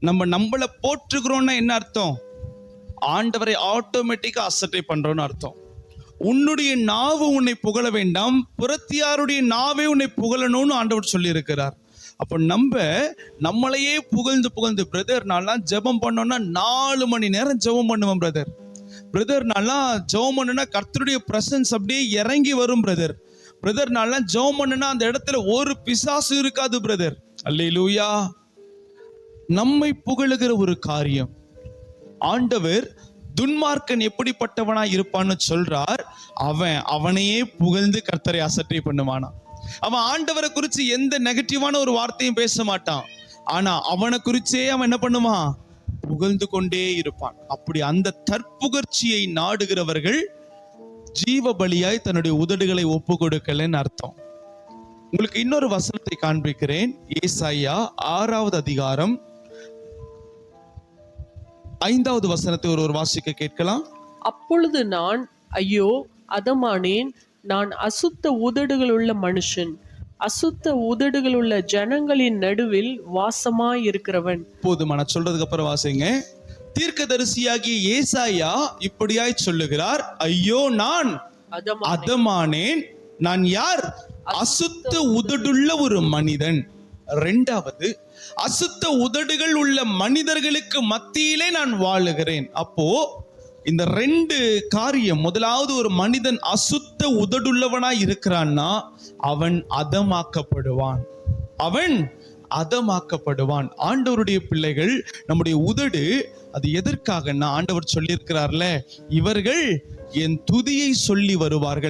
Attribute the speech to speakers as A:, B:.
A: நம்மளை போற்றுகிறோம்னா என்ன அர்த்தம்? ஆண்டவரை ஆட்டோமேட்டிக்கா அசட்டை பண்றோம்னு அர்த்தம். உன்னுடைய நாவு உன்னை புகழ வேண்டாம், புறத்தியாருடைய நாவே உன்னை புகழணும்னு ஆண்டவர் சொல்லி இருக்கிறார். அப்போ நம்மளையே புகழ்ந்து புகழ்ந்து, பிரதர் நான்லாம் ஜெபம் பண்ணோம்னா 4 மணி நேரம் ஜெபம் பண்ணுவேன் பிரதர். பிரதர் நான்லாம் ஜெபம் பண்ணுனா கர்த்தருடைய பிரசன்ஸ் அப்படியே இறங்கி வரும் பிரதர். பிரதர் நான்லாம் ஜெபம் பண்ணுனா அந்த இடத்துல ஒரு பிசாசு இருக்காது பிரதர். அல்லேலூயா. நம்மை புகழுகிற ஒரு காரியம். ஆண்டவர் துன்மார்க்கன் எப்படிப்பட்டவனா இருப்பான்னு சொல்றார். அவனையே புகழ்ந்து கர்த்தரை அசட்டை பண்ணுவானா. அவன் ஆண்டவரை குறித்து எந்த நெகட்டிவான ஒரு வார்த்தையும் பேச மாட்டான். ஆனா அவனை குறிச்சே அவன் என்ன பண்ணுவான்? புகழ்ந்து கொண்டே இருப்பான். அப்படி அந்த தற்புகழ்ச்சியை நாடுகிறவர்கள் ஜீவ பலியாய் தன்னுடைய உதடுகளை ஒப்பு கொடுக்கலன்னு அர்த்தம். உங்களுக்கு இன்னொரு வசனத்தை காண்பிக்கிறேன். ஏசாயா 6வது அதிகாரம் 5வது வசனத்தை ஒரு வாசிக்க கேட்கலாம்.
B: அப்பொழுது நான் ஐயோ அதமானேன், நான் அசுத்த உதடுகளுள்ள மனுஷன், அசுத்த உதடுகளுள்ள ஜனங்களின் நடுவில் வாசமாய் இருக்கிறவன்.
A: போதுமான சொல்றதுக்கு அப்புறம் வாசிங்க. தீர்க்கதரிசியாகிய ஏசாயா இப்படியாய் சொல்லுகிறார், ஐயோ நான் அதமானேன். நான் யார்? அசுத்த உதடுள்ள ஒரு மனிதன். 2வது, அசுத்த உதடுகள் உள்ள மனிதர்களுக்கு மத்தியிலே நான் வாழுகிறேன். அப்போ இந்த 2 காரியம். முதலாவது, ஒரு மனிதன் அசுத்த உதடுள்ளவனாய் இருக்கிறான்னா அவன் அதமாக்கப்படுவான். ஆண்டவருடைய பிள்ளைகள், நம்முடைய உதடு அது எதற்காகன்னா, ஆண்டவர் சொல்லியிருக்கிறார்ல, இவர்கள் என் துதியை சொல்லி வருவார்கள்.